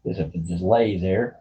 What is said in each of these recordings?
Because if it just lays there,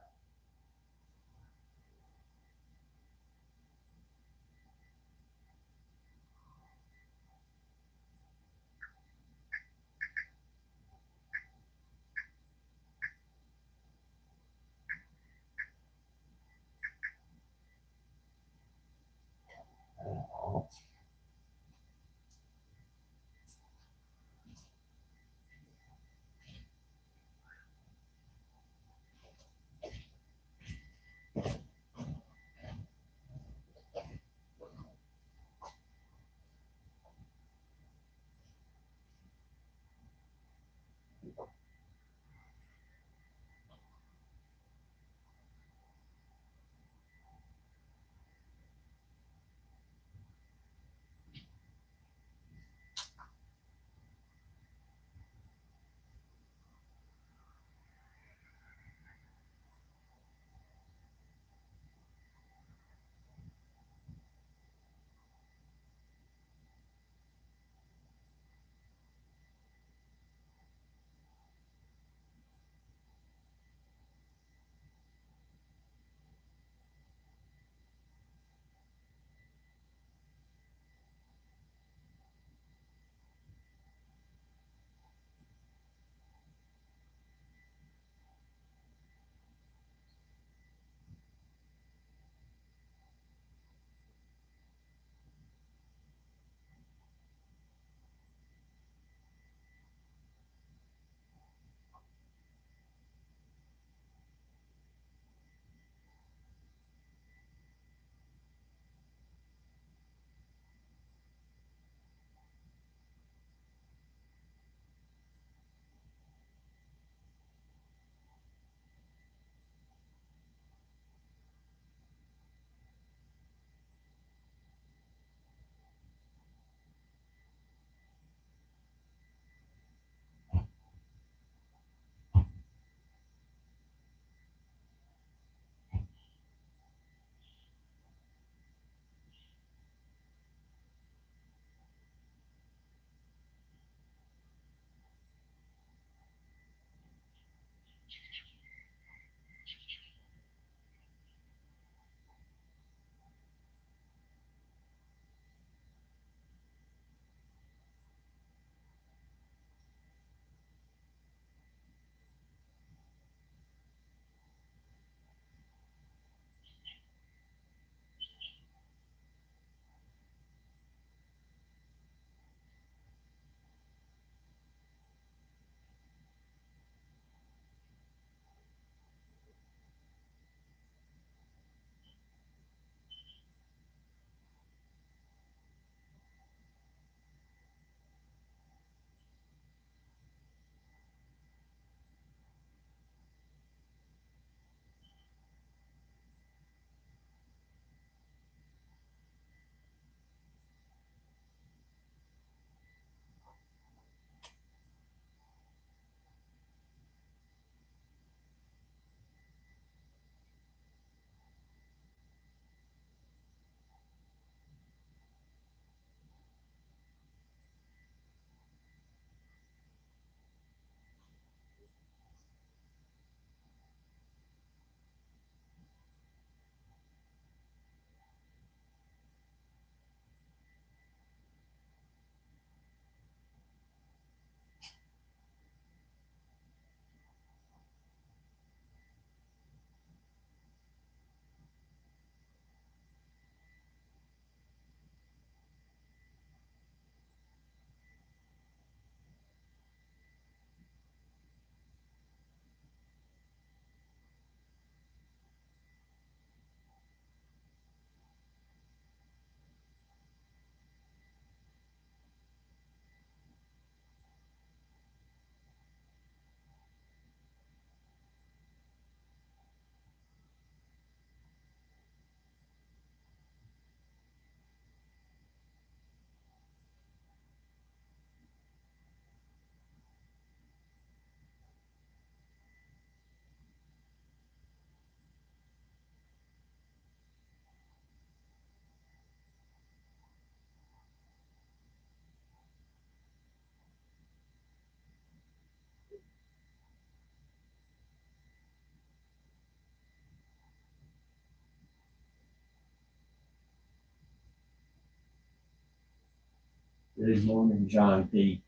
Good morning, John P.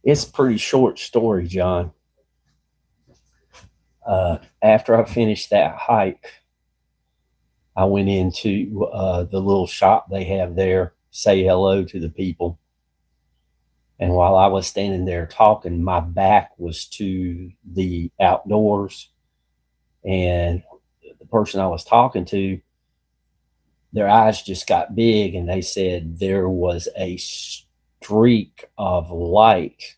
It's a pretty short story, John. After I finished that hike, I went into the little shop they have there, say hello to the people. And while I was standing there talking, my back was to the outdoors. And the person I was talking to, their eyes just got big and they said there was a streak of light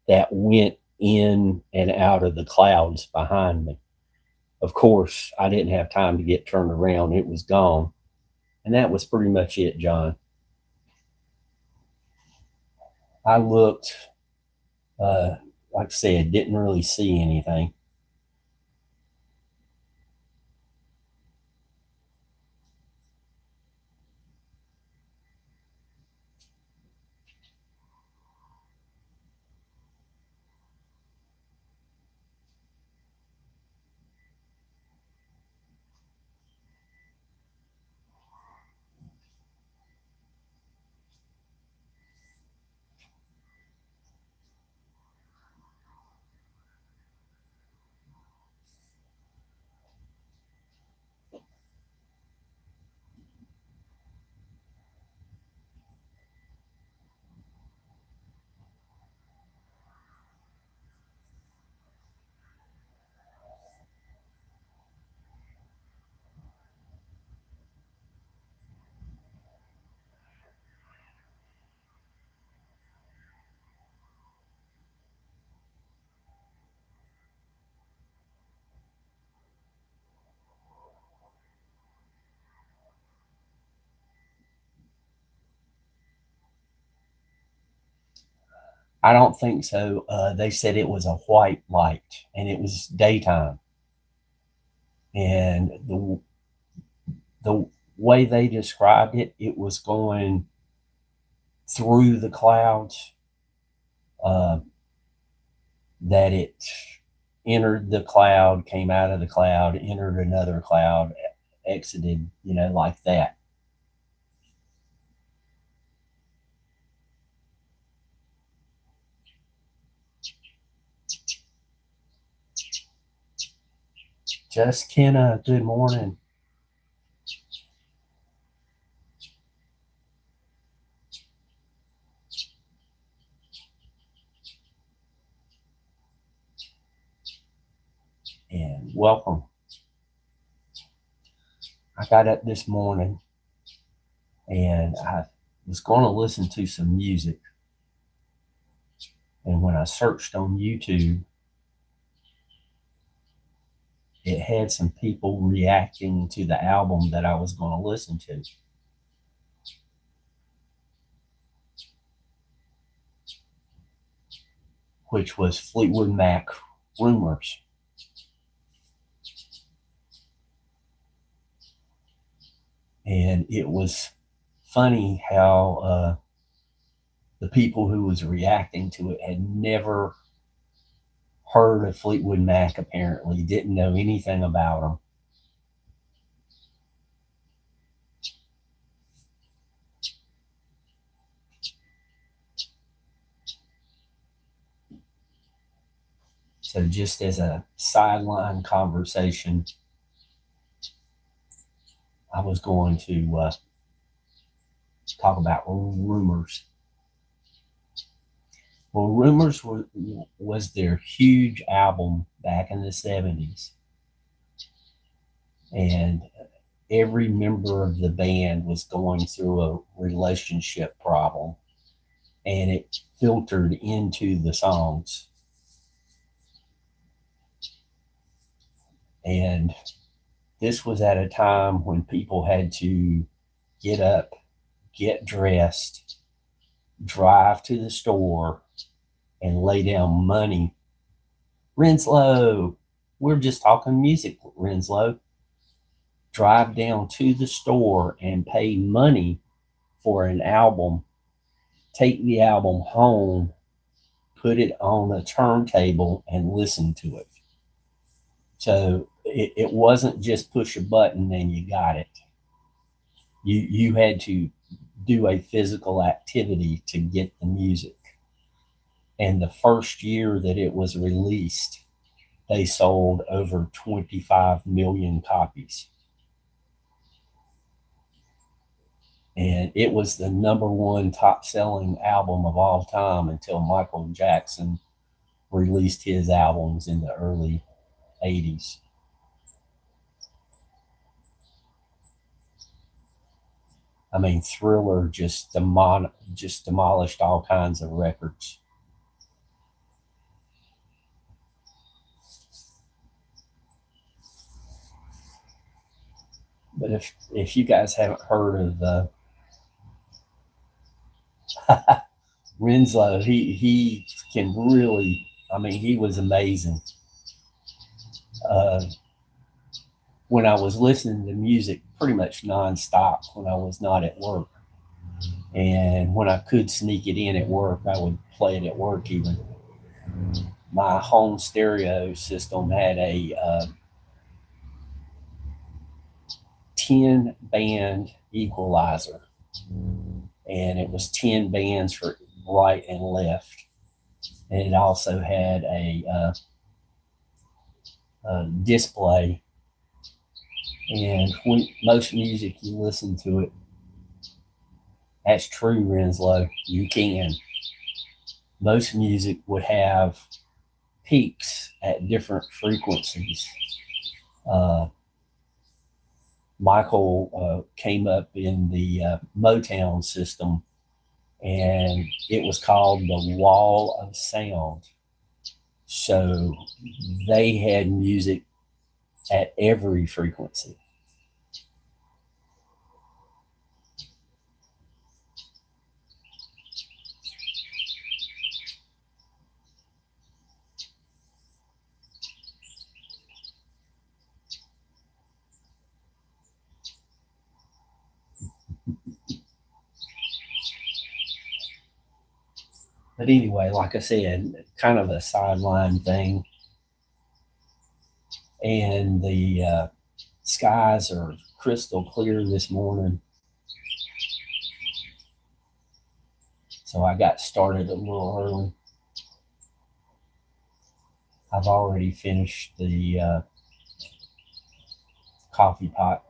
that went in and out of the clouds behind me. Of course, I didn't have time to get turned around. It was gone. And that was pretty much it, John. I looked, like I said, didn't really see anything. I don't think so. They said it was a white light and it was daytime. And the way they described it, it was going through the clouds, uh, that it entered the cloud, came out of the cloud, entered another cloud, exited, like that. Just Kenna, good morning. And welcome. I got up this morning and I was going to listen to some music. And when I searched on YouTube, it had some people reacting to the album that I was going to listen to. Which was Fleetwood Mac Rumours. And it was funny how the people who was reacting to it had never heard of Fleetwood Mac, apparently, didn't know anything about them. So just as a sideline conversation, I was going to talk about Rumours. Well, Rumours was their huge album back in the 70s. And every member of the band was going through a relationship problem, and it filtered into the songs. And this was at a time when people had to get up, get dressed, drive to the store, and lay down money. Renslow, we're just talking music, Renslow. Drive down to the store and pay money for an album take the album home, put it on a turntable, and listen to it. So it wasn't just push a button and you got it. You had to do a physical activity to get the music. And the first year that it was released, they sold over 25 million copies. And it was the number one top selling album of all time until Michael Jackson released his albums in the early 80s. I mean, Thriller just demolished all kinds of records. But if you guys haven't heard of Renslow, he can really. I mean, he was amazing. Uh, when I was listening to music pretty much nonstop when I was not at work, and when I could sneak it in at work, I would play it at work. Even my home stereo system had a 10-band equalizer, and it was 10 bands for right and left. And it also had a display. And when most music you listen to it, that's true, Renslow. You can. Most music would have peaks at different frequencies. Uh, Michael came up in the Motown system, and it was called the Wall of Sound. So they had music at every frequency. But anyway, like I said, kind of a sideline thing. And the skies are crystal clear this morning. So I got started a little early. I've already finished the coffee pot.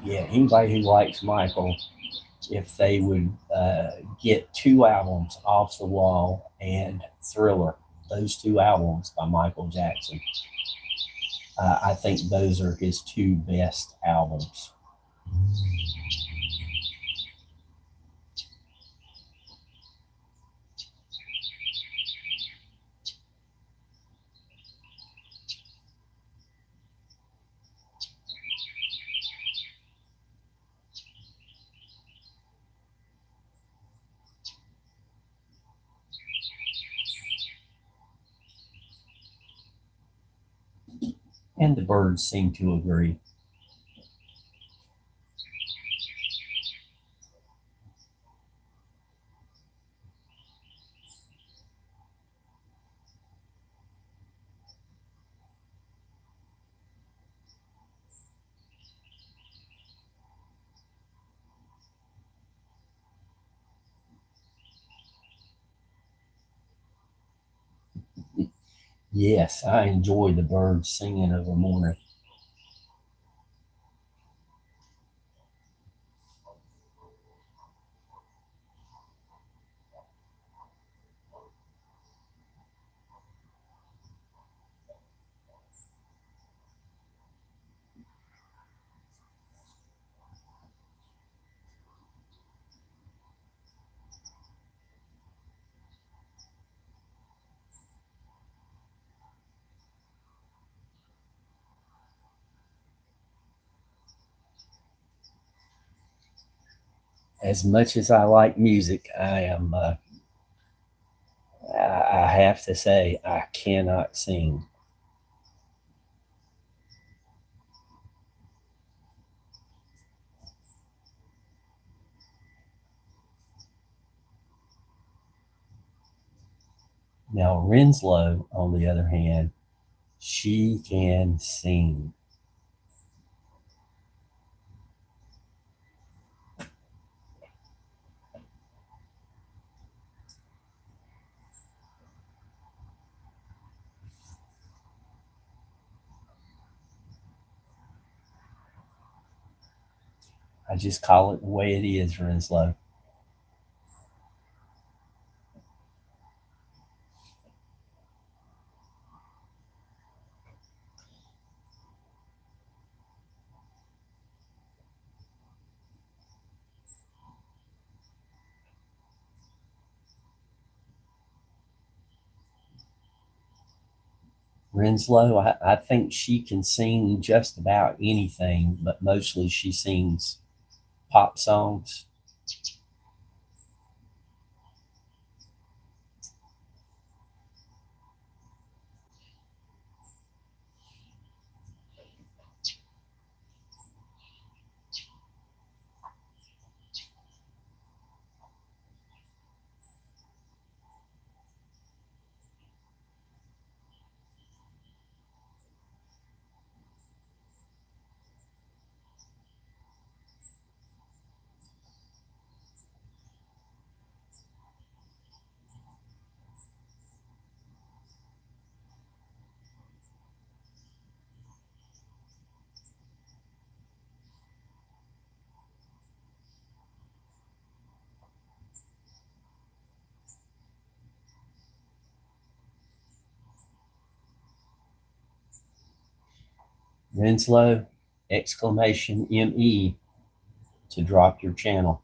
Yeah, anybody who likes Michael, if they would get two albums, Off the Wall and Thriller, those two albums by Michael Jackson, I think those are his two best albums. And the birds seem to agree. Yes, I enjoy the birds singing of the morning. As much as I like music, I am I have to say, I cannot sing. Now, Renslow, on the other hand, she can sing. I just call it the way it is, Renslow. Renslow, I think she can sing just about anything, but mostly she sings pop songs. Renslow, exclamation ME to drop your channel.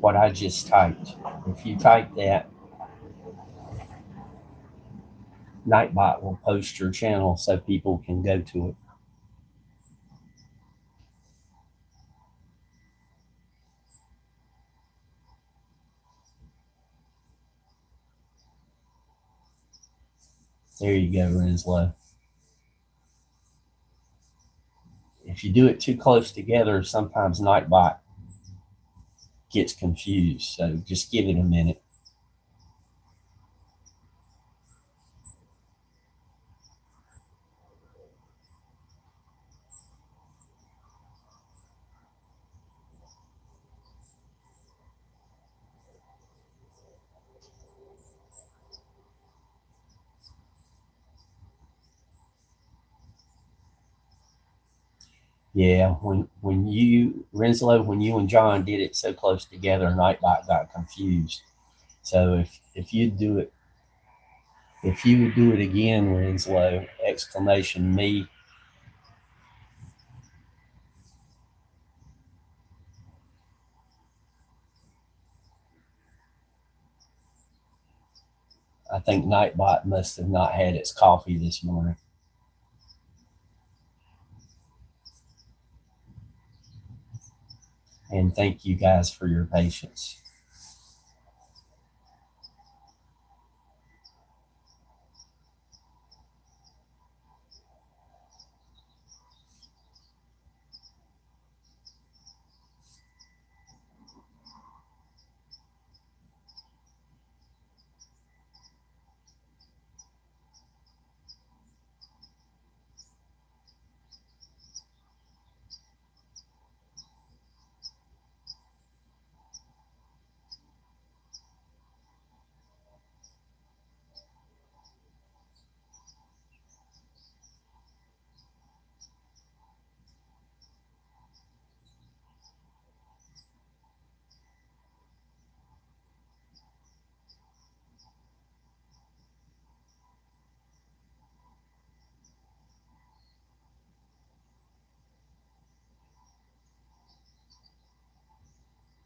What I just typed. If you type that, Nightbot will post your channel so people can go to it. There you go, Renslow. If you do it too close together, sometimes Nightbot gets confused. So just give it a minute. Yeah, when you Renslow, when you and John did it so close together, Nightbot got confused. So if you would do it again, Renslow, exclamation me, I think Nightbot must have not had its coffee this morning. And thank you guys for your patience.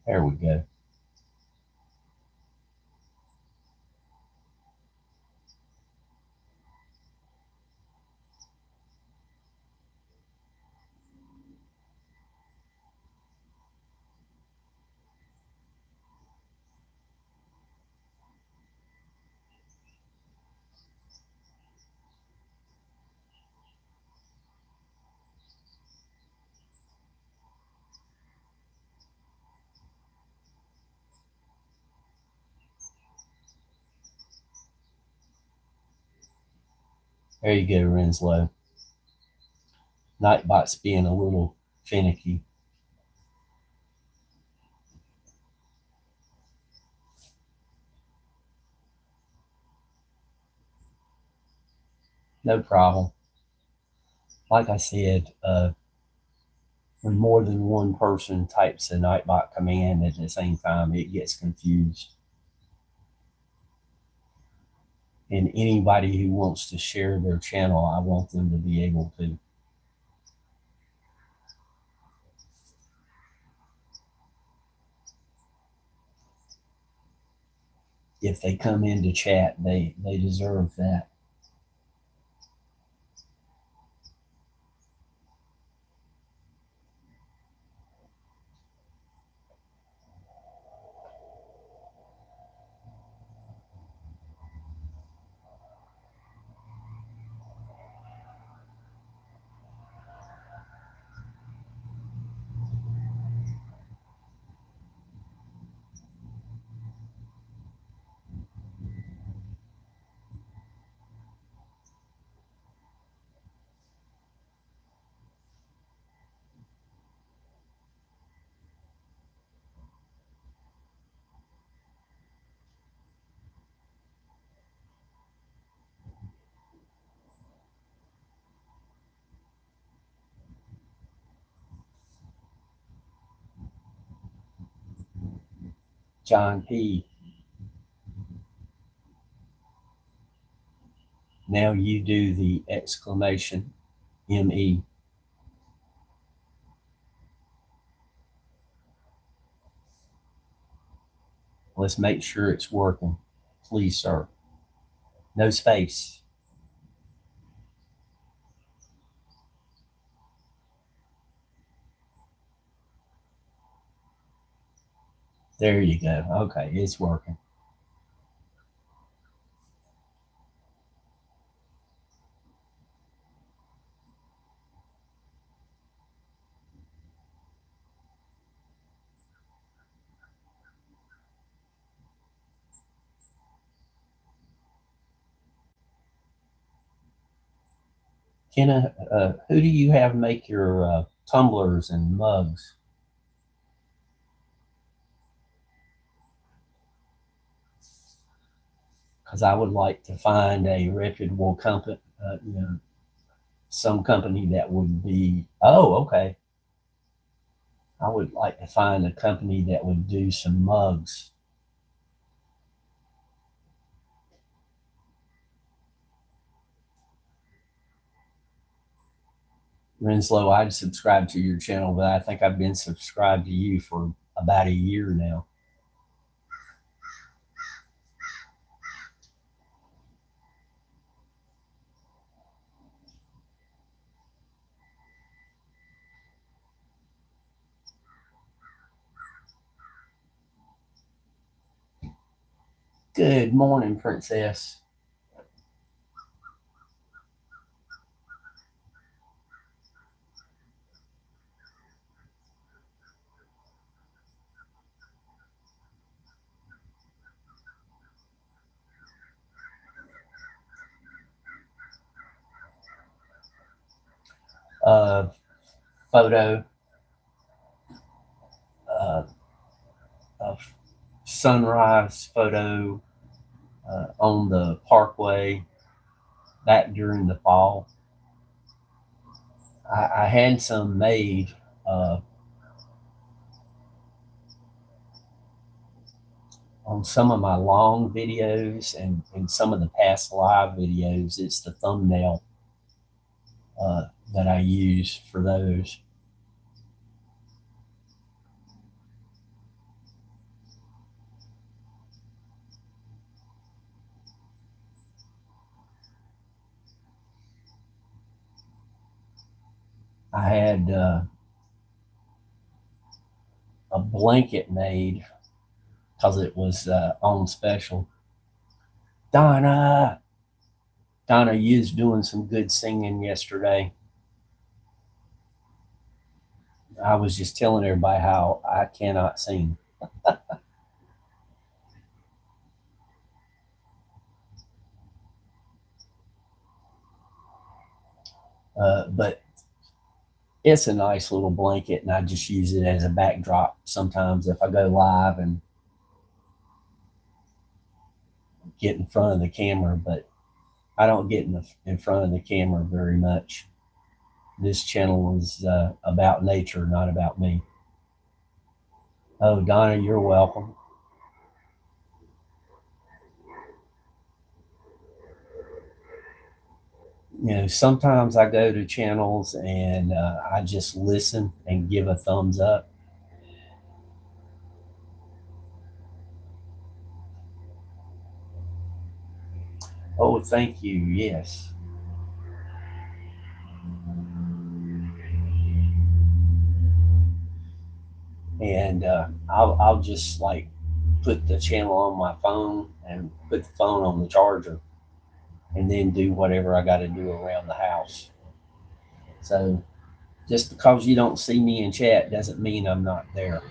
There we go. There you go, Renslow. Nightbot's being a little finicky. No problem. Like I said, when more than one person types a Nightbot command at the same time, it gets confused. And anybody who wants to share their channel, I want them to be able to. If they come into chat, they deserve that. John P. Now you do the exclamation ME. Let's make sure it's working. Please, sir. No space. There you go. Okay, it's working. Kenna, who do you have make your tumblers and mugs? Because I would like to find a reputable company, some company that would be. Oh, okay. I would like to find a company that would do some mugs. Renslow, I'd subscribe to your channel, but I think I've been subscribed to you for about a year now. Good morning, Princess. Uh, Photo of sunrise photo on the parkway back during the fall. I had some made on some of my long videos and some of the past live videos. It's the thumbnail that I use for those. I had a blanket made because it was on special. Donna, you was doing some good singing yesterday. I was just telling everybody how I cannot sing. But it's a nice little blanket, and I just use it as a backdrop sometimes if I go live and get in front of the camera. But I don't get in front of the camera very much. This channel is about nature, not about me. Oh, Donna, you're welcome. Sometimes I go to channels and I just listen and give a thumbs up. Oh, thank you. Yes. And I'll just like put the channel on my phone and put the phone on the charger and then do whatever I got to do around the house. So just because you don't see me in chat doesn't mean I'm not there.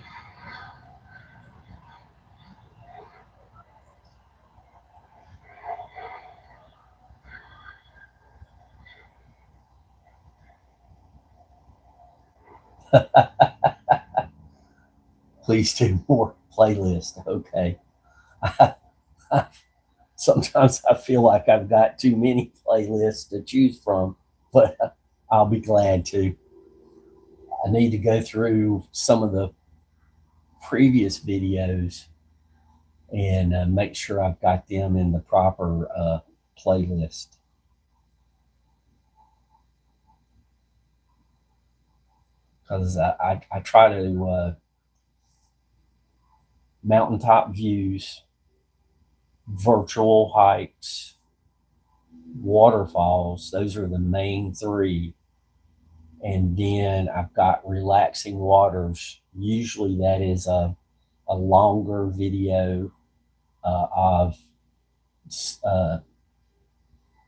Please do more playlist. Okay. Sometimes I feel like I've got too many playlists to choose from, but I'll be glad to. I need to go through some of the previous videos and make sure I've got them in the proper playlist. Because I try to mountaintop views, virtual hikes, waterfalls. Those are the main three. And then I've got relaxing waters. Usually that is a longer video of uh,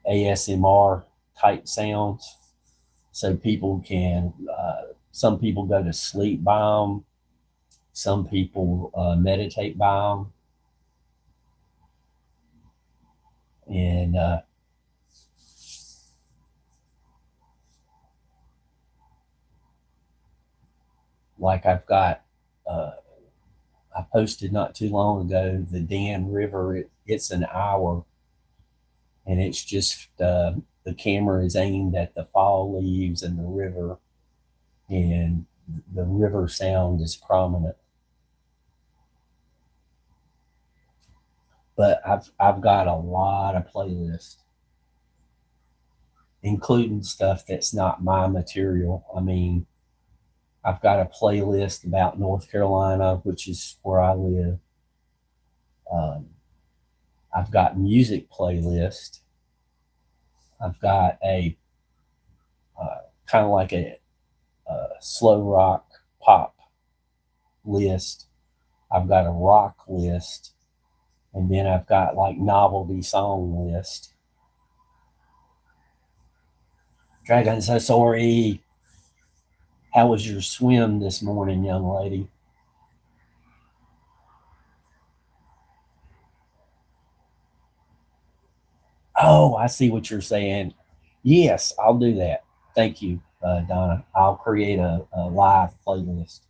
ASMR type sounds. So people can, some people go to sleep by them. Some people meditate by them. And like I've got, I posted not too long ago, the Dan River. It's an hour, and it's just the camera is aimed at the fall leaves and the river, and the river sound is prominent. But I've got a lot of playlists, including stuff that's not my material. I mean, I've got a playlist about North Carolina, which is where I live. Um, I've got music playlist. I've got a kind of like a slow rock pop list. I've got a rock list, and then I've got like novelty song list. Dragon, so sorry. How was your swim this morning, young lady? Oh, I see what you're saying. Yes, I'll do that. Thank you, Donna. I'll create a live playlist.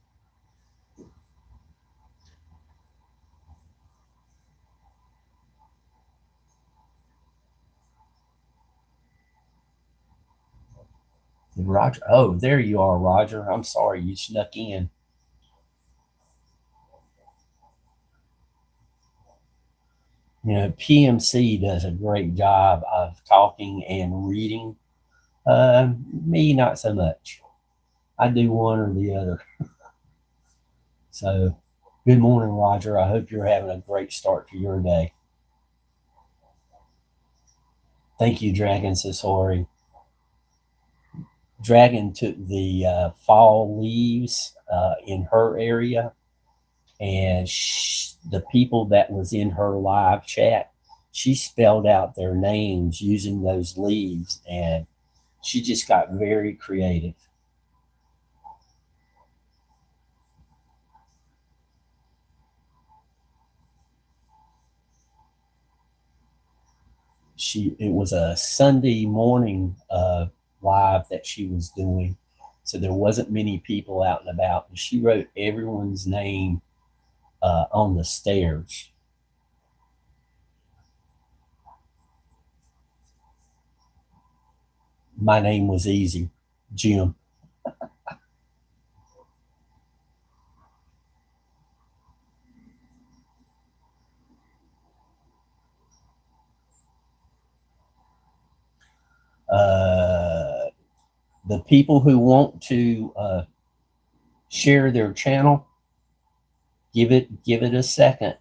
Roger. Oh, there you are, Roger. I'm sorry you snuck in. PMC does a great job of talking and reading. Me, not so much. I do one or the other. So, good morning, Roger. I hope you're having a great start to your day. Thank you, Dragon Sasori. Dragon took the fall leaves in her area, and the people that was in her live chat, she spelled out their names using those leaves, and she just got very creative. It was a Sunday morning live that she was doing. So there wasn't many people out and about. And she wrote everyone's name on the stairs. My name was easy, Jim. Uh, the people who want to share their channel, give it a second.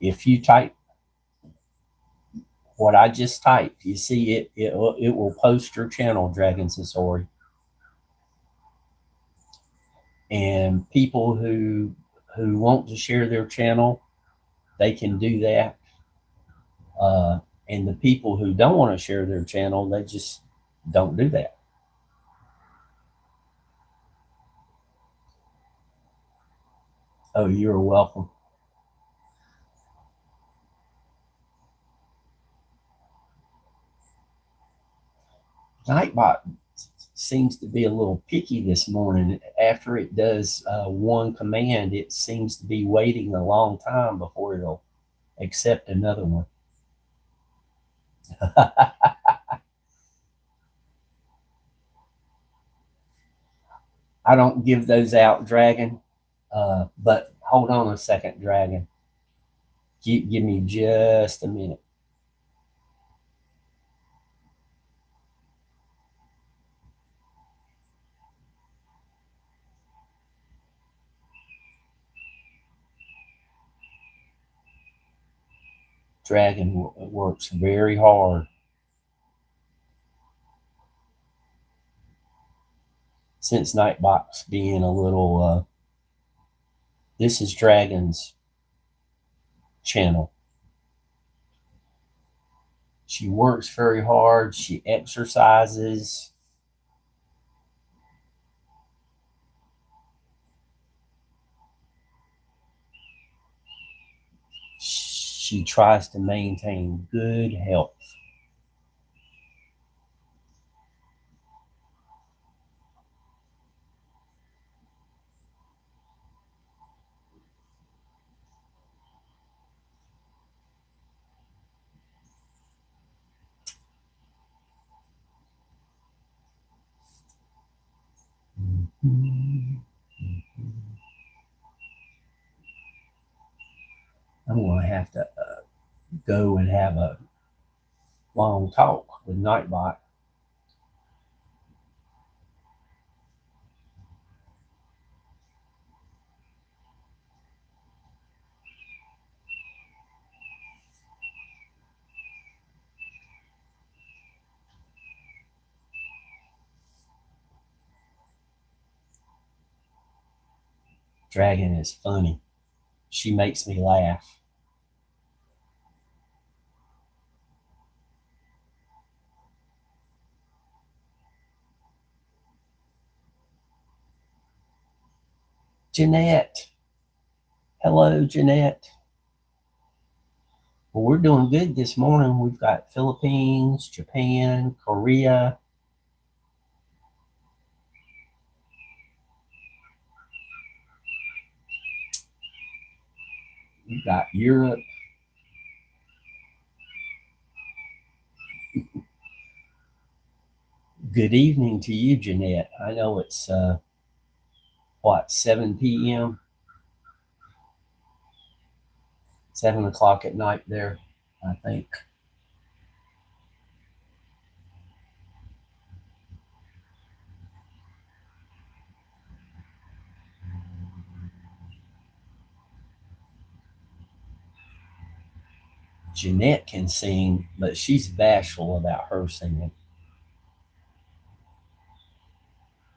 If you type what I just typed, you see it will post your channel, Dragon Sasori. And people who want to share their channel, they can do that. And the people who don't want to share their channel, they just don't do that. Oh, you're welcome. Nightbot seems to be a little picky this morning. After it does one command, it seems to be waiting a long time before it'll accept another one. I don't give those out, Dragon. But hold on a second, Dragon. Give me just a minute. Dragon works very hard. Since Nightbox being a little, this is Dragon's channel. She works very hard. She exercises. She tries to maintain good health. I'm going to have to go and have a long talk with Nightbot. Dragon is funny. She makes me laugh. Jeanette. Hello, Jeanette. Well, we're doing good this morning. We've got Philippines, Japan, Korea. We've got Europe. Good evening to you, Jeanette. I know it's, 7 p.m.? 7 o'clock at night there, I think. Jeanette can sing, but she's bashful about her singing.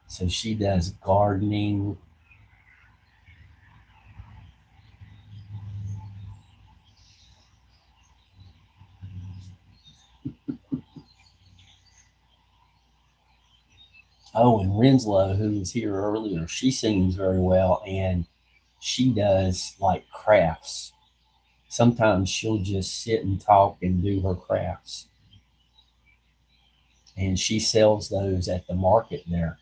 So she does gardening. Oh, and Renslow, who was here earlier, she sings very well, and she does like crafts. Sometimes she'll just sit and talk and do her crafts. and she sells those at the market there.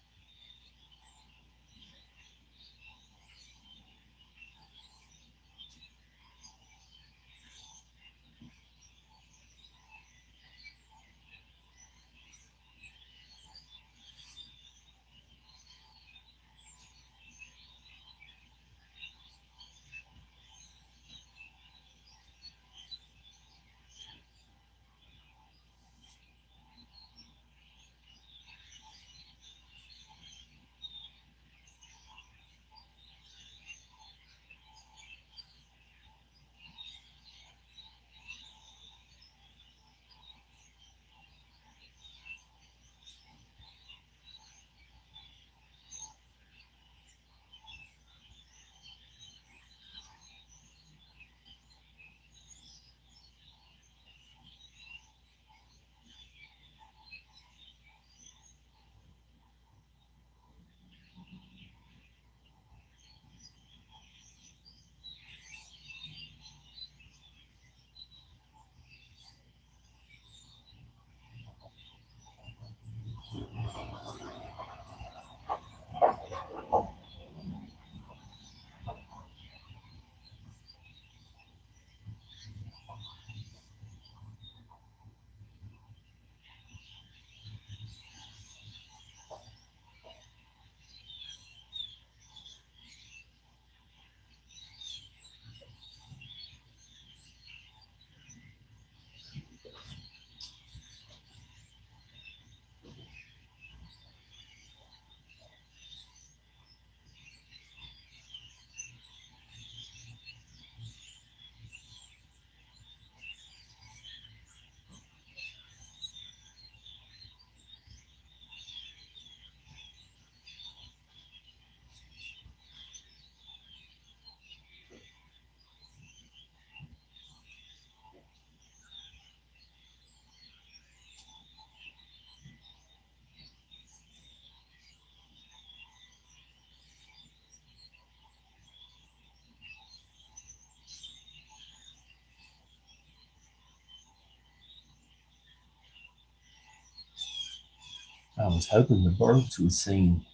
I was hoping the birds would sing.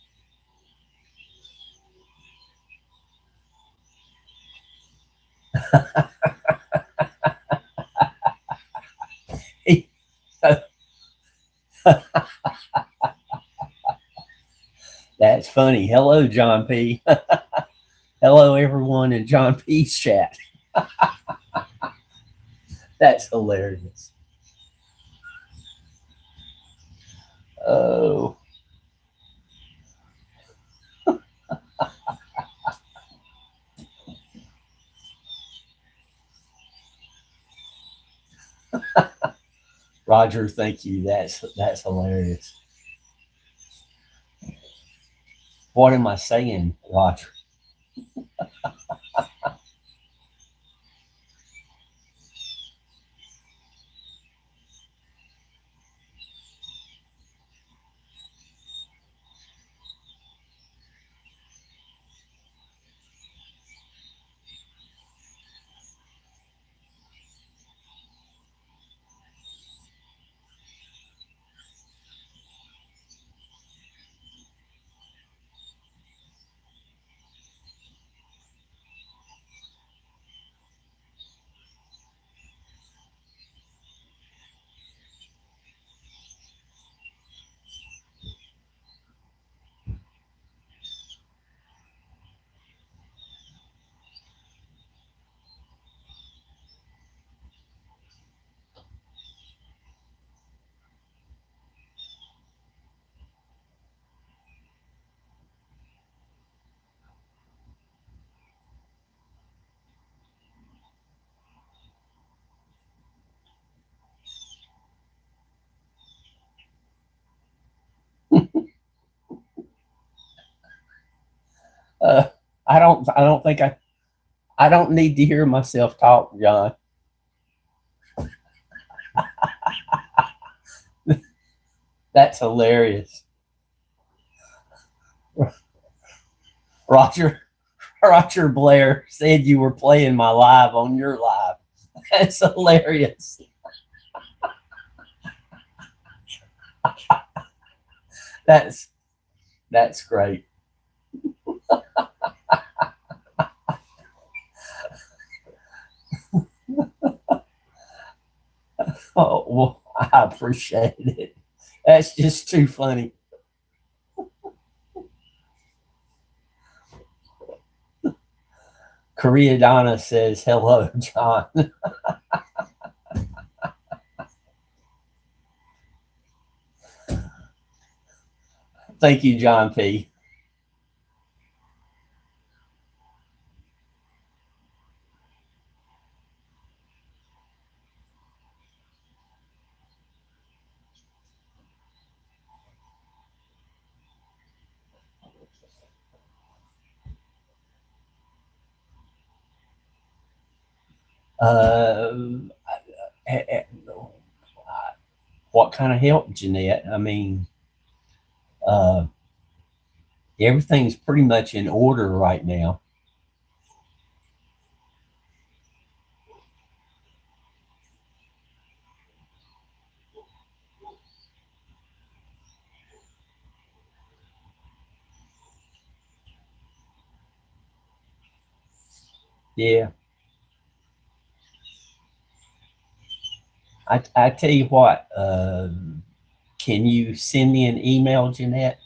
That's funny. Hello, John P. Hello, everyone in John P's chat. That's hilarious. Oh, Roger, thank you. That's hilarious. What am I saying, Roger? Uh, I don't think I don't need to hear myself talk, John. That's hilarious. Roger Roger Blair said you were playing my live on your live. That's hilarious. That's that's great. Oh, well, I appreciate it. That's just too funny. Korea Donna says, hello, John. Thank you, John P. Uh, what kind of help, Jeanette? I mean, uh, everything's pretty much in order right now. Yeah. I tell you what, can you send me an email, Jeanette?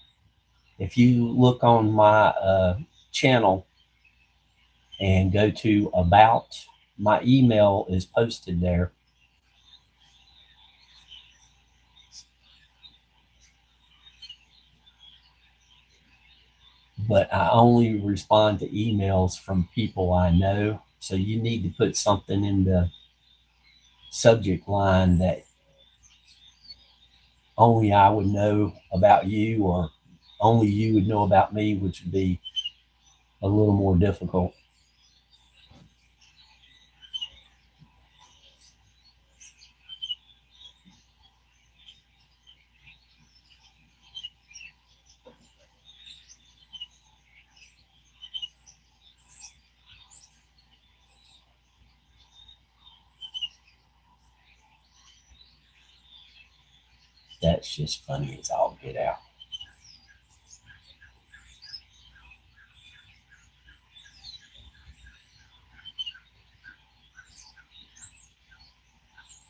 If you look on my channel and go to About, my email is posted there. But I only respond to emails from people I know. So you need to put something in the subject line that only I would know about you, or only you would know about me, which would be a little more difficult. That's just funny as all get out.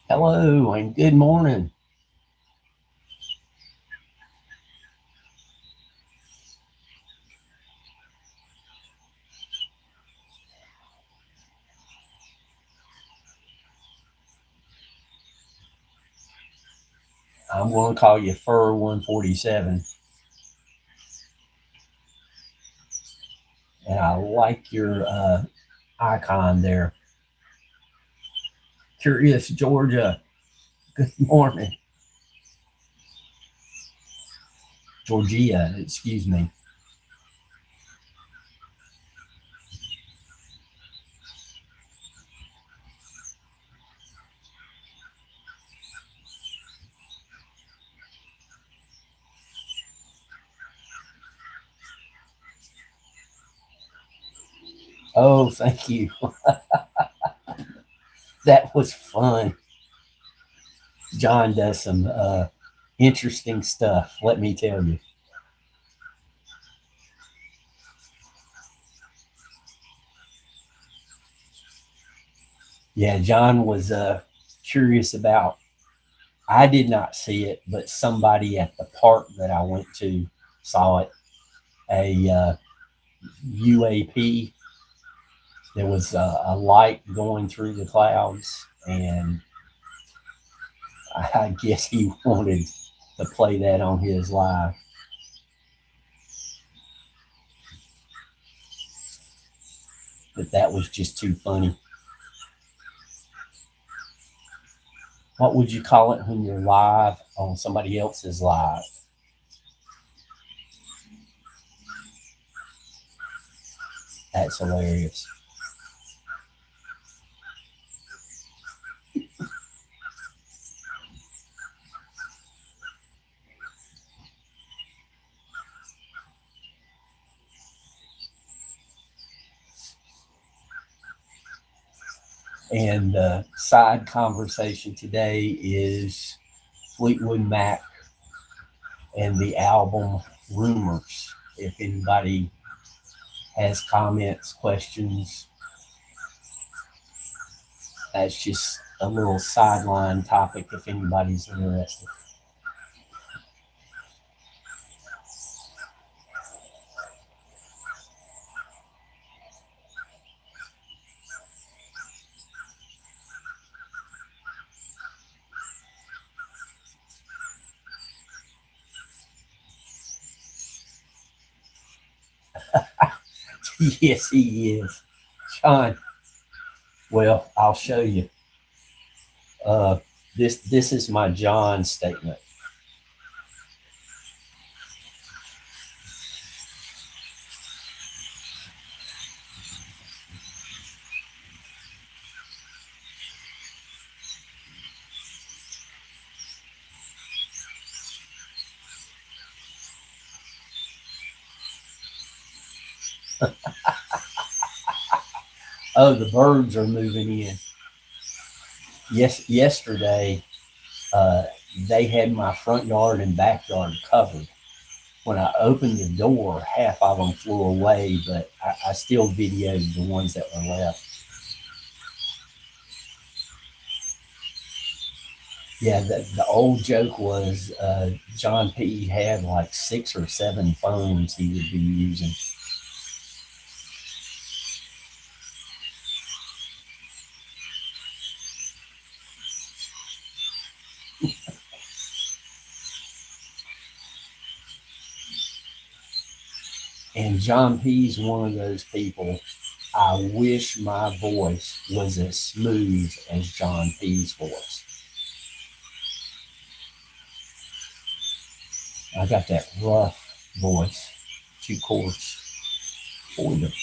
Hello and good morning. I'm going to call you Fur 147. And I like your icon there. Curious Georgia. Good morning. Georgia, excuse me. Oh, thank you. That was fun. John does some interesting stuff, let me tell you. Yeah, John was curious about, I did not see it, but somebody at the park that I went to saw it. A UAP. There was a light going through the clouds, and I guess he wanted to play that on his live. But that was just too funny. What would you call it when you're live on somebody else's live? That's hilarious. And the side conversation today is Fleetwood Mac and the album Rumors. If anybody has comments, questions, that's just a little sideline topic if anybody's interested. Yes, he is. John, well, I'll show you. Uh, this is my John statement. Oh, the birds are moving in. Yes, yesterday uh, they had my front yard and backyard covered. When I opened the door, half of them flew away, but I still videoed the ones that were left. Yeah, the old joke was John P. had like 6 or 7 phones he would be using. And John P.'s one of those people. I wish my voice was as smooth as John P.'s voice. I got that rough voice, 2 chords. Boy, the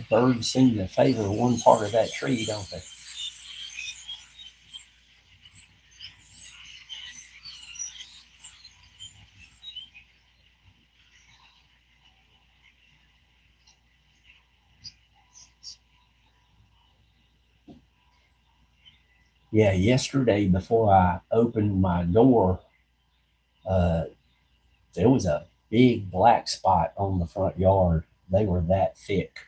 birds seem to favor one part of that tree, don't they? Yeah, yesterday before I opened my door, uh, there was a big black spot on the front yard. They were that thick.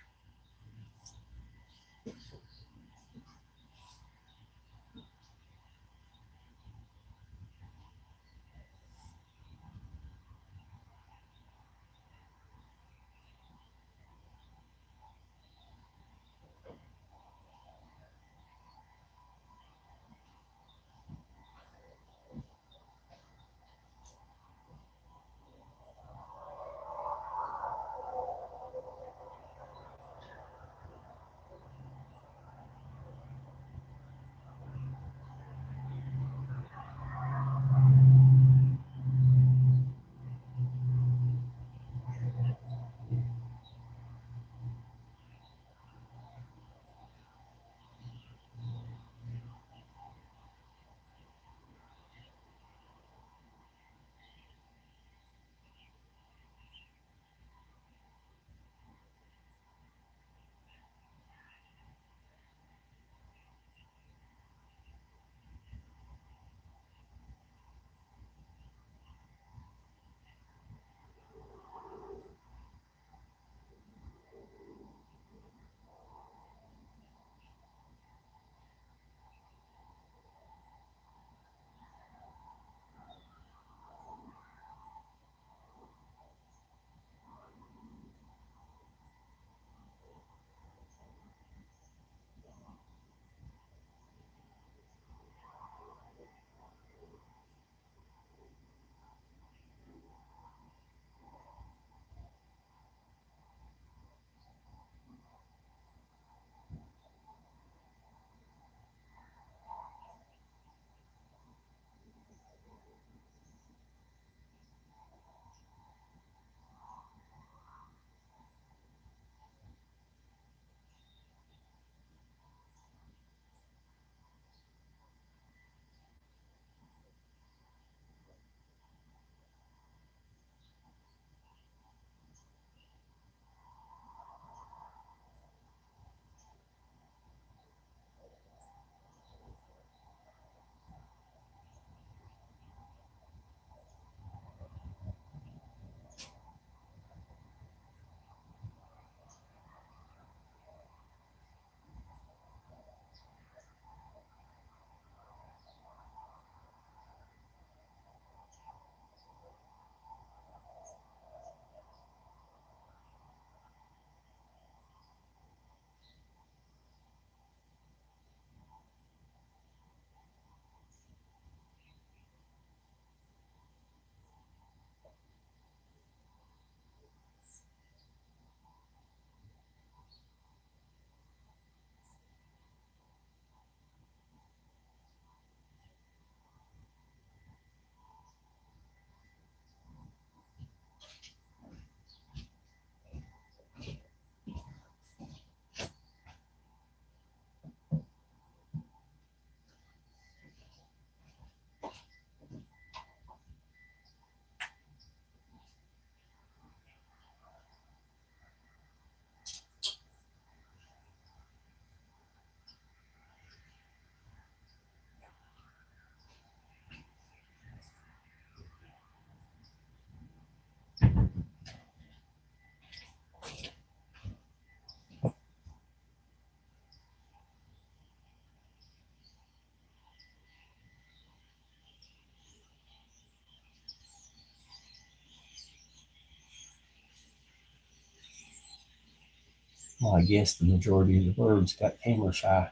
Well, I guess the majority of the birds got camera shy.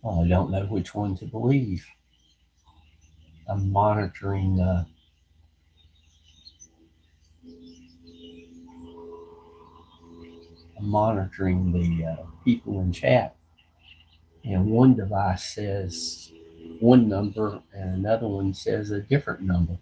Well, I don't know which one to believe. I'm monitoring. I'm monitoring the people in chat, and one device says one number, and another one says a different number.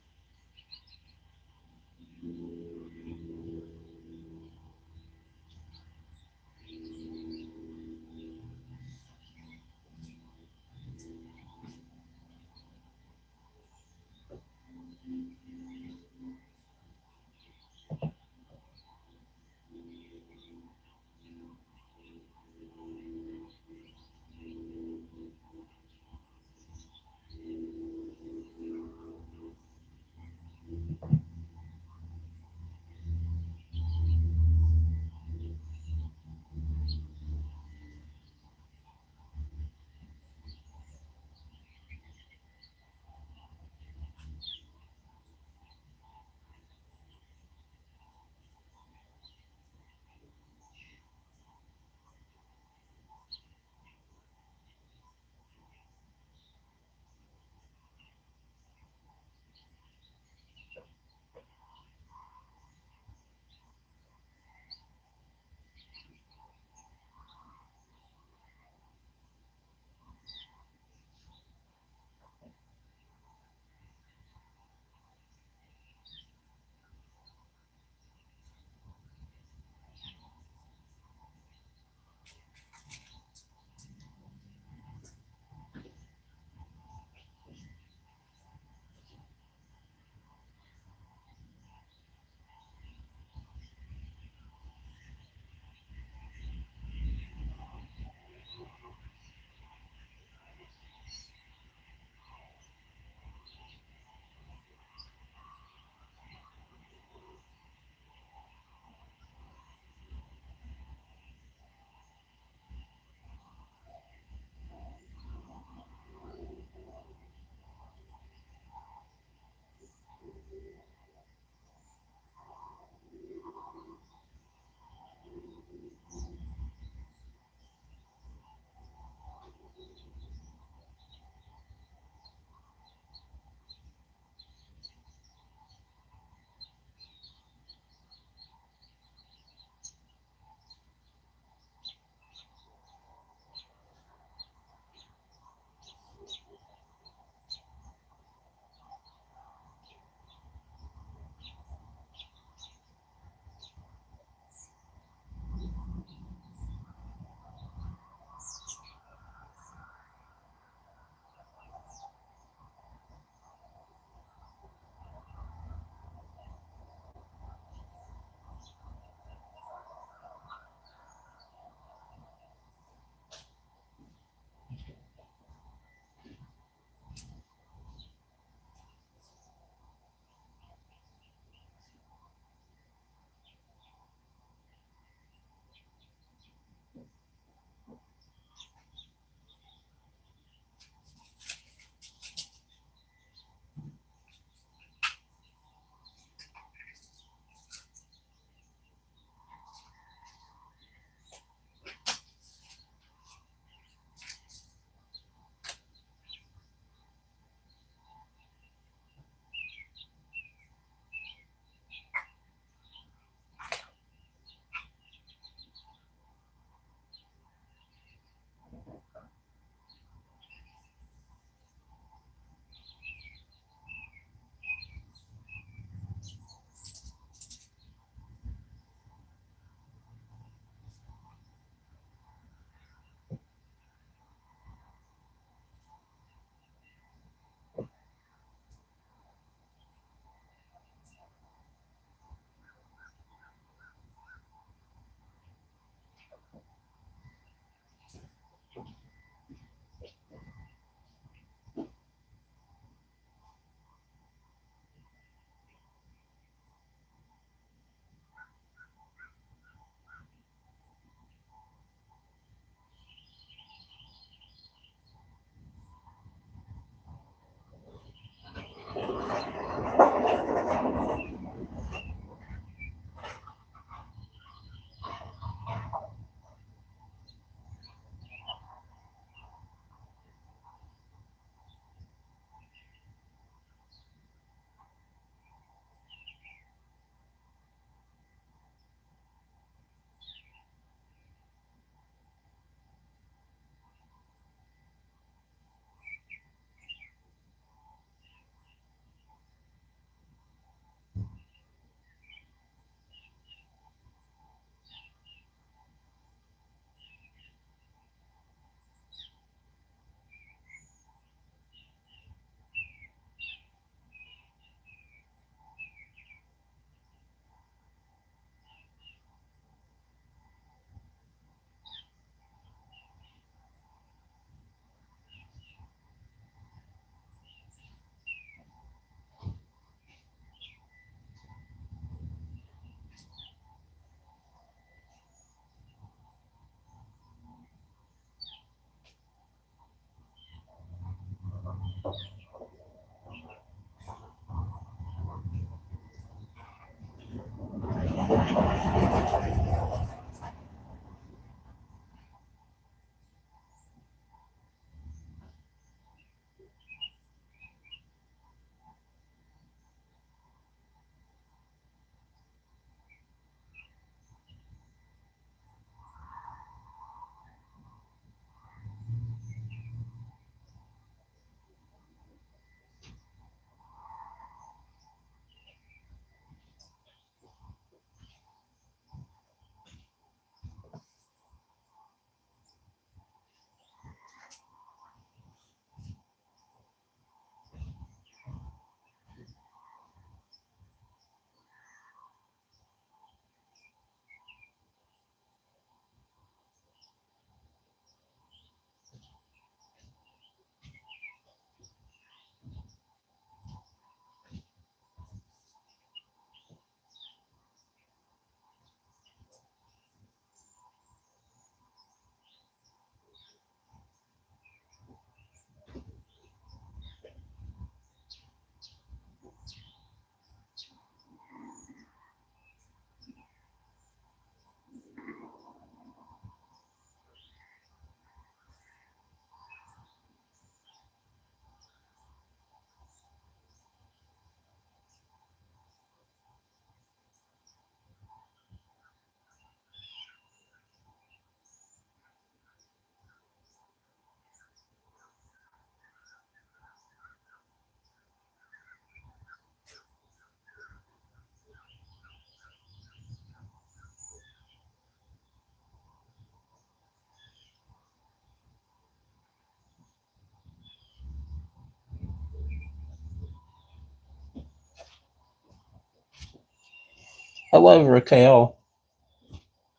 Hello, Raquel.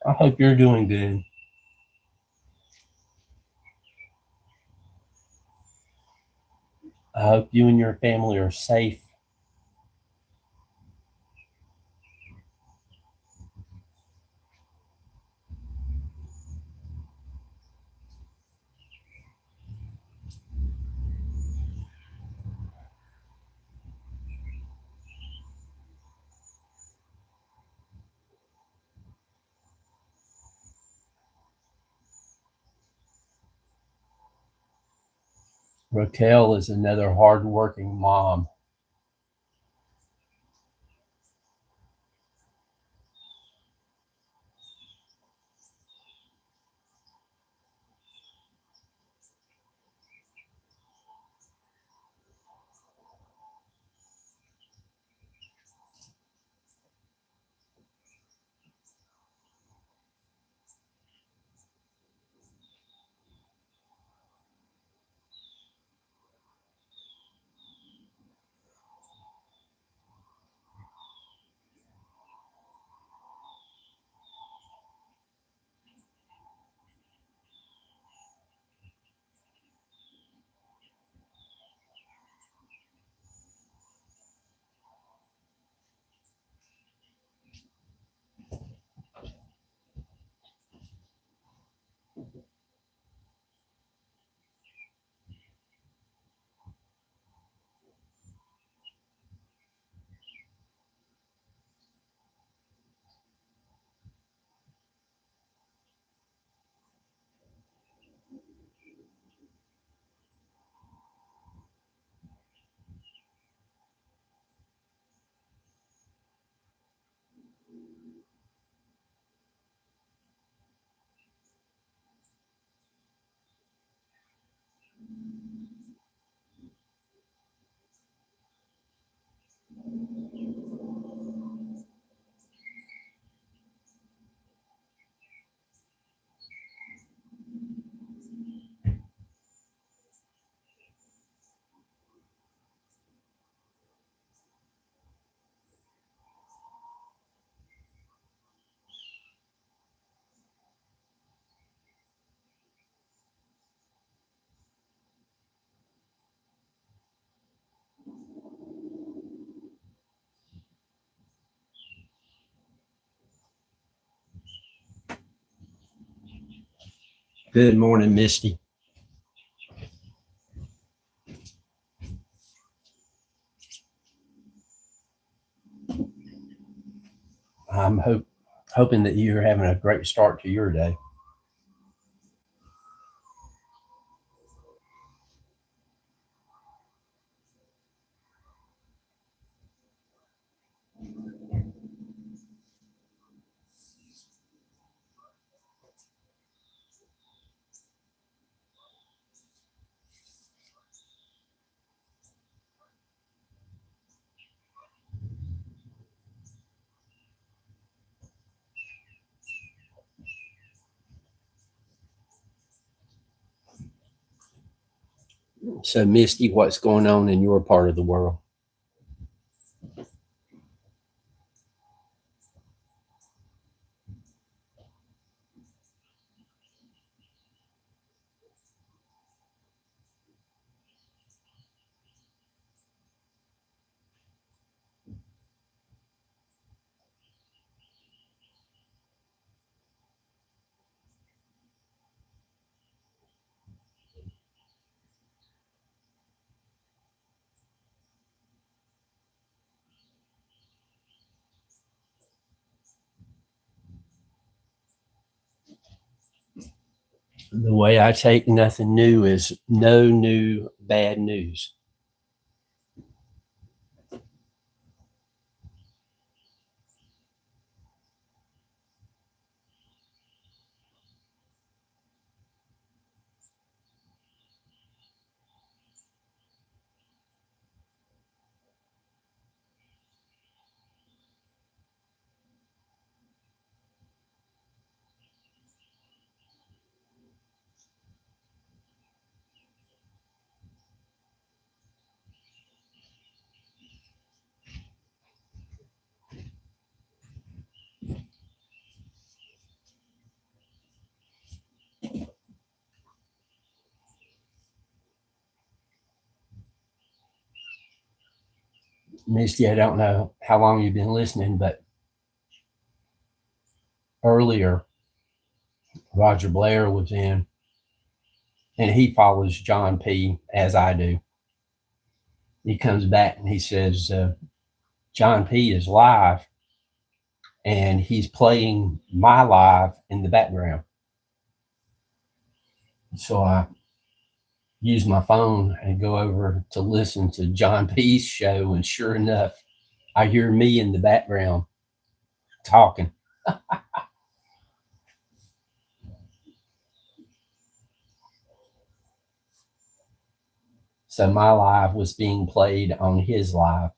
I hope you're doing good. I hope you and your family are safe. Raquel is another hardworking mom. Good morning, Misty. I'm hoping that you're having a great start to your day. So, Misty, what's going on in your part of the world? The way I take nothing new is no new bad news. Misty, I don't know how long you've been listening, but earlier Roger Blair was in, and he follows John P. as I do. He comes back and he says, John P. is live, and he's playing my live in the background. So I use my phone and go over to listen to John P.'s show, and sure enough, I hear me in the background talking. So my live was being played on his live.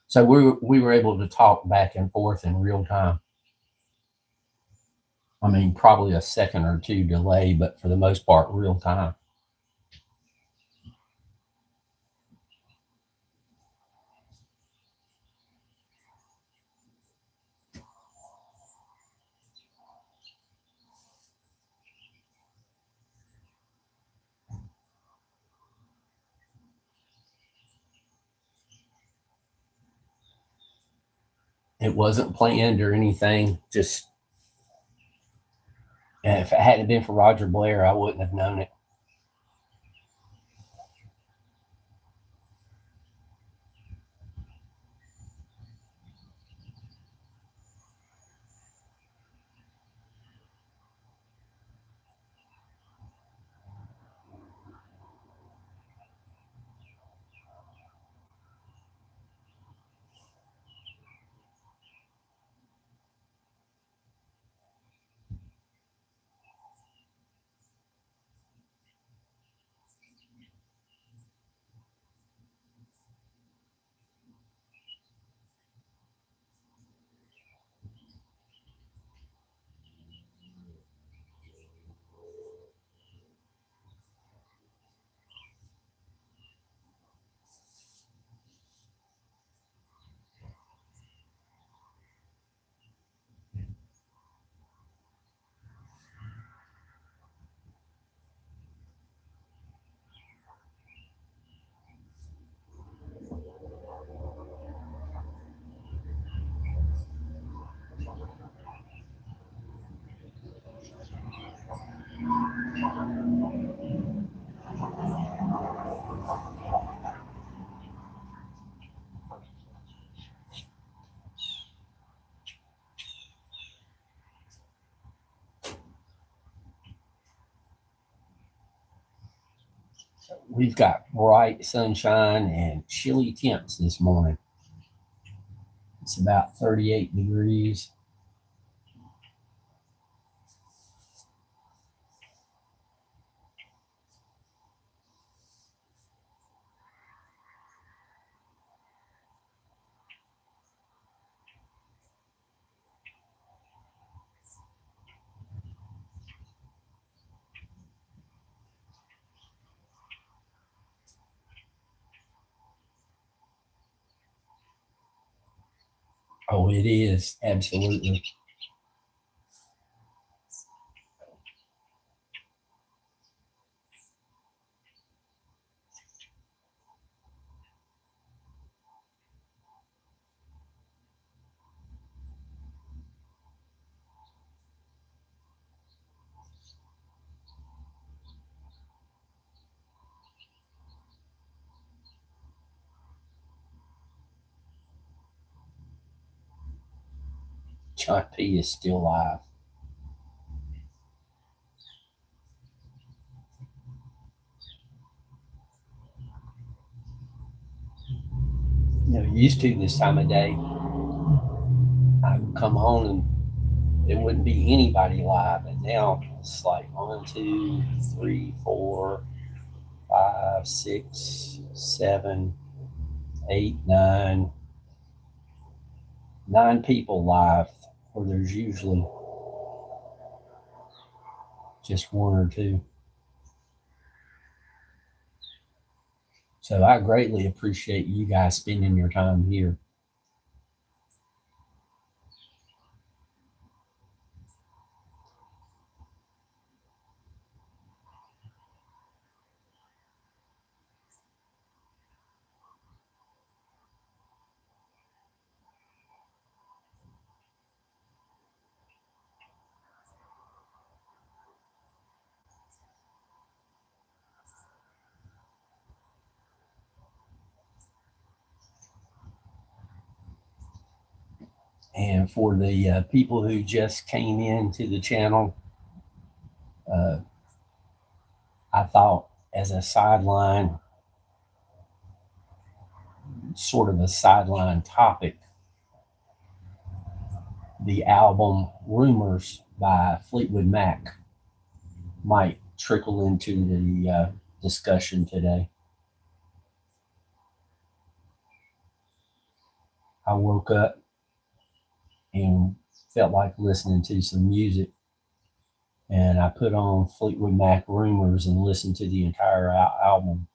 So we were able to talk back and forth in real time. I mean, probably a second or two delay, but for the most part, real time. It wasn't planned or anything. Just, and if it hadn't been for Roger Blair, I wouldn't have known it. We've got bright sunshine and chilly temps this morning. It's about 38 degrees. Oh, it is. Absolutely. John P is still alive. You know, used to this time of day, I would come on and there wouldn't be anybody live. And now it's like 1, 2, 3, 4, 5, 6, 7, 8, 9 people live, where there's usually just 1 or 2. So I greatly appreciate you guys spending your time here. And for the people who just came into the channel, uh, I thought as a sideline, sort of a sideline topic, the album Rumours by Fleetwood Mac might trickle into the discussion today. I woke up and felt like listening to some music, and I put on Fleetwood Mac Rumours and listened to the entire album.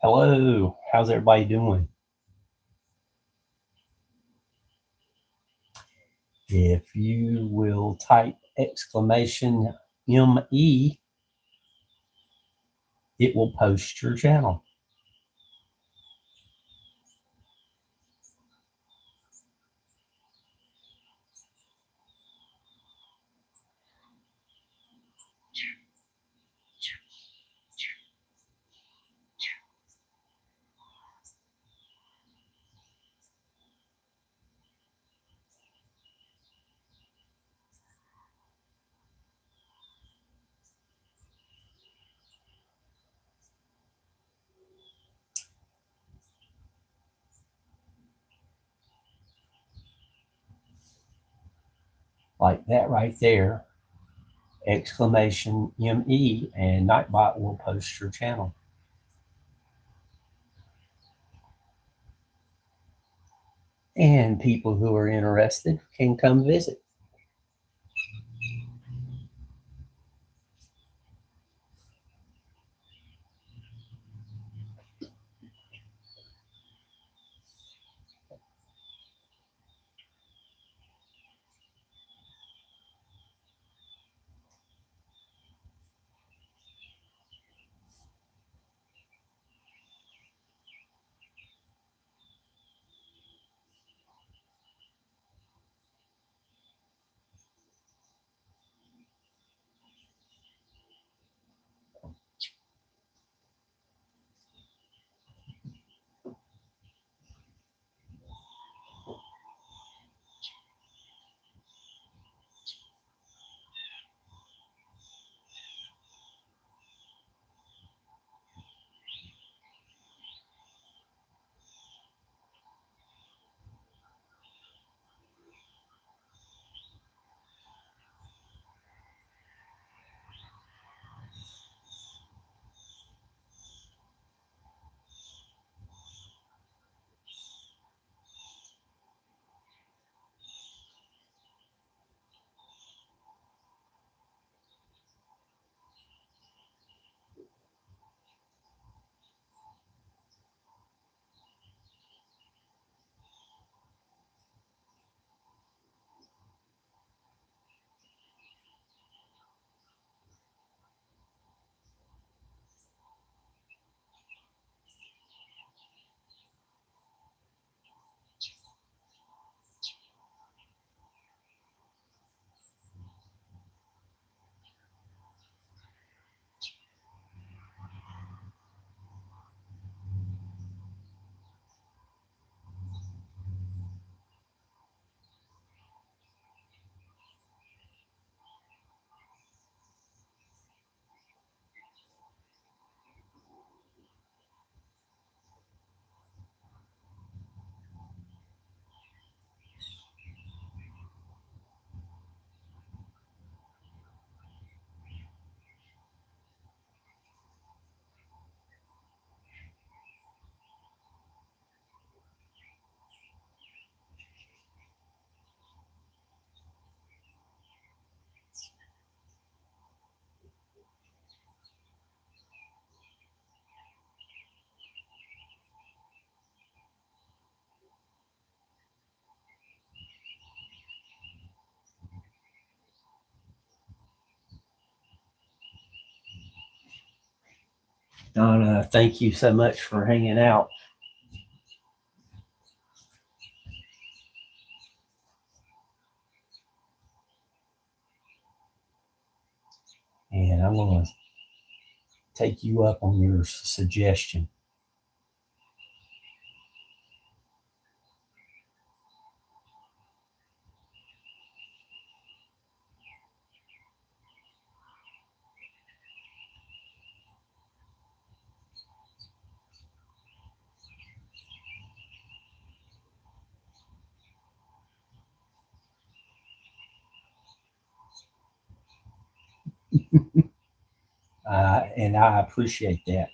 Hello, how's everybody doing? If you will type exclamation ME, it will post your channel. Like that right there, exclamation ME, and Nightbot will post your channel. And people who are interested can come visit. Donna, thank you so much for hanging out. And I'm going to take you up on your suggestion. And I appreciate that.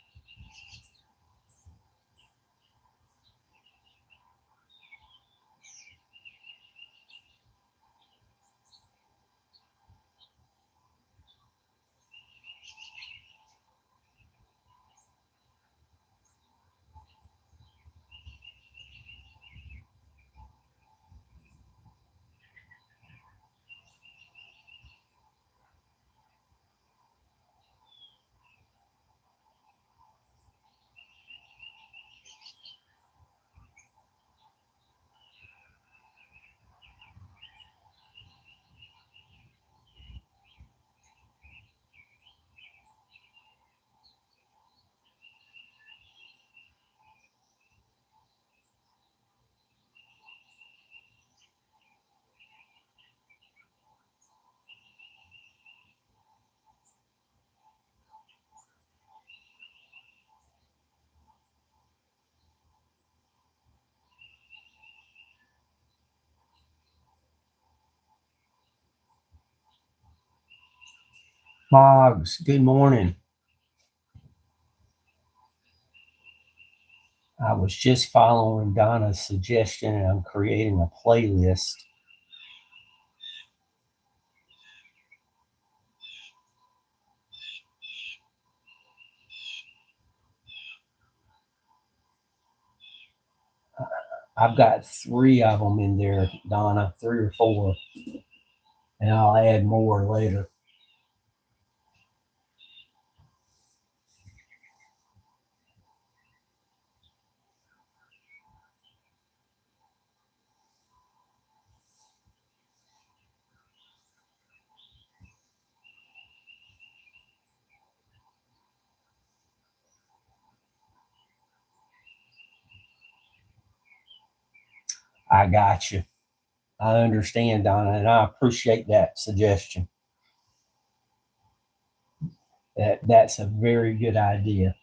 Moggs, good morning. I was just following Donna's suggestion and I'm creating a playlist. I've got 3 of them in there, Donna, 3 or 4, and I'll add more later. I got you. I understand, Donna, and I appreciate that suggestion. That's a very good idea.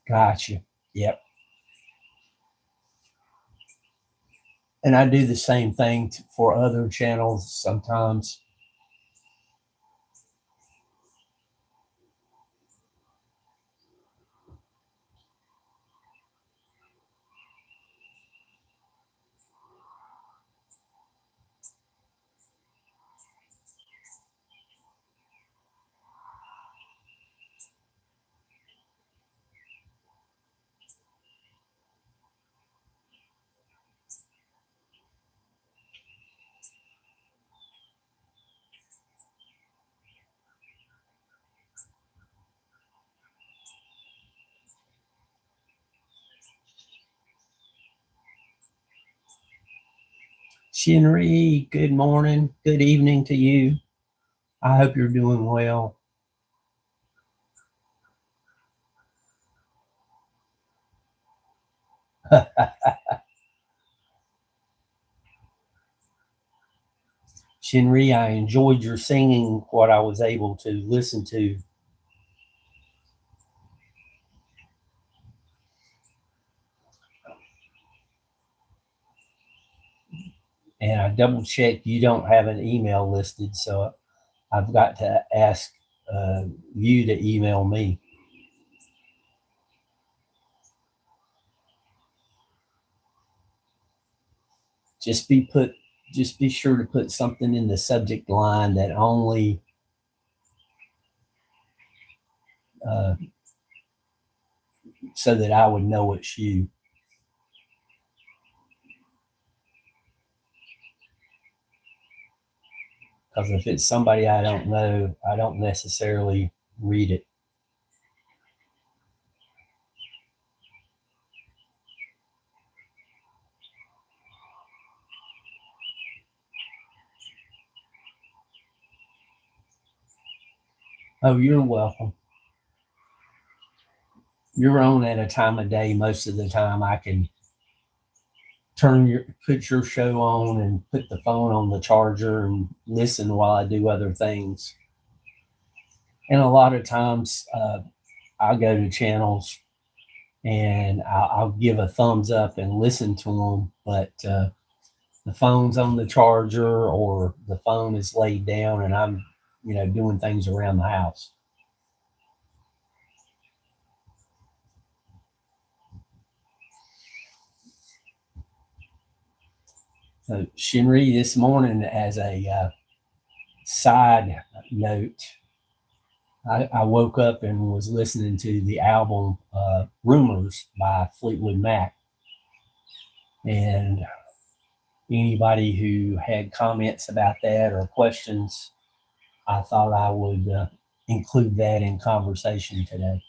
Gotcha. Yep. And I do the same thing for other channels sometimes. Shinri, good morning, good evening to you. I hope you're doing well. Shinri, I enjoyed your singing, what I was able to listen to. And I double checked, you don't have an email listed, so I've got to ask you to email me. Just be put, just be sure to put something in the subject line that only uh, so that I would know it's you. Because if it's somebody I don't know, I don't necessarily read it. Oh, you're welcome. You're on at a time of day most of the time I can put your show on and put the phone on the charger and listen while I do other things. And a lot of times I'll go to channels and I'll give a thumbs up and listen to them, but the phone's on the charger or the phone is laid down and I'm, doing things around the house. So Shinri, this morning, as a side note, I woke up and was listening to the album Rumours by Fleetwood Mac. And anybody who had comments about that or questions, I thought I would include that in conversation today.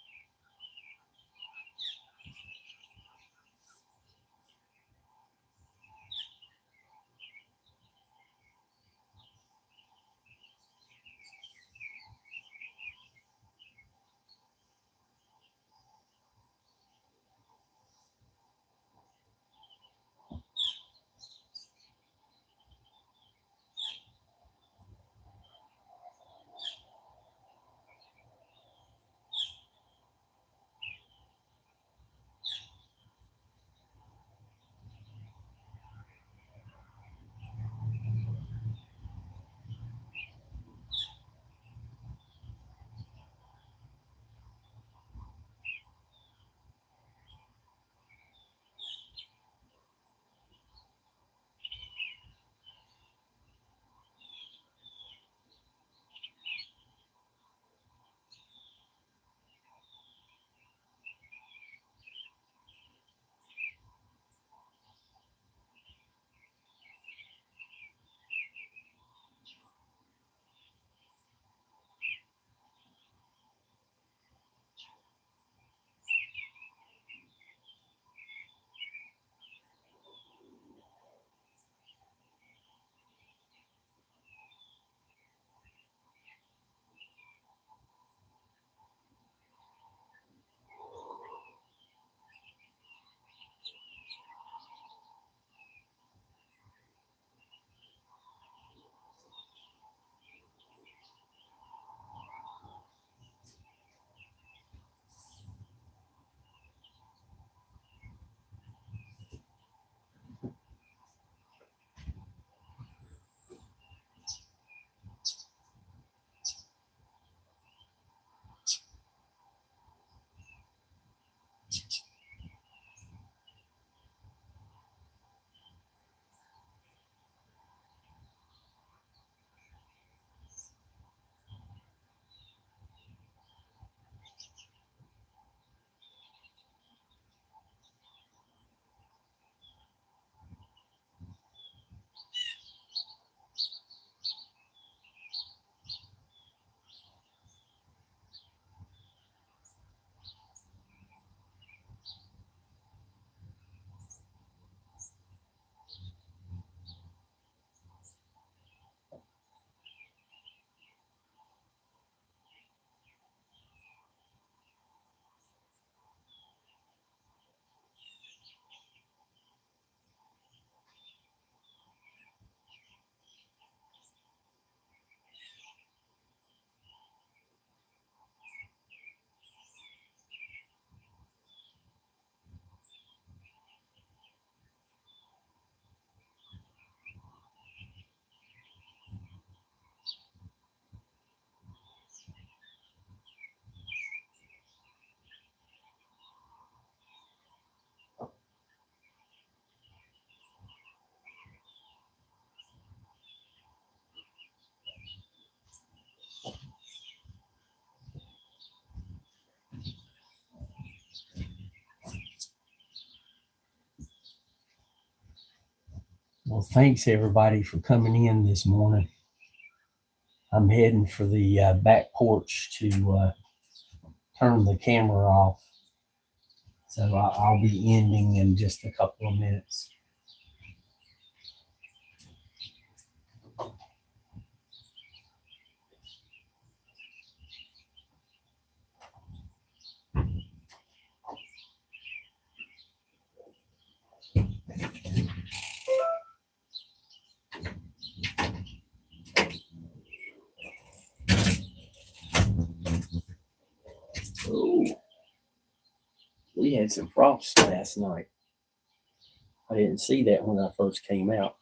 Well, thanks everybody for coming in this morning. I'm heading for the back porch to turn the camera off. So I'll be ending in just a couple of minutes. Oh, we had some frost last night. I didn't see that when I first came out.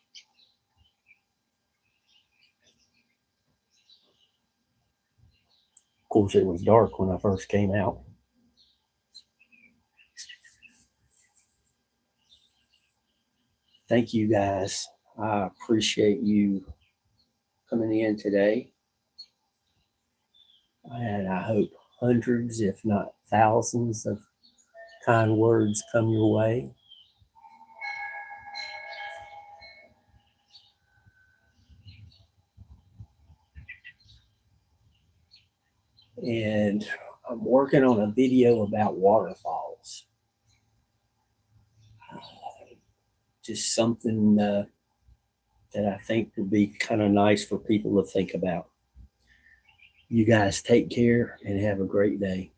Of course, it was dark when I first came out. Thank you guys. I appreciate you coming in today. And I hope hundreds, if not thousands, of kind words come your way. And I'm working on a video about waterfalls. Just something that I think would be kind of nice for people to think about. You guys take care and have a great day.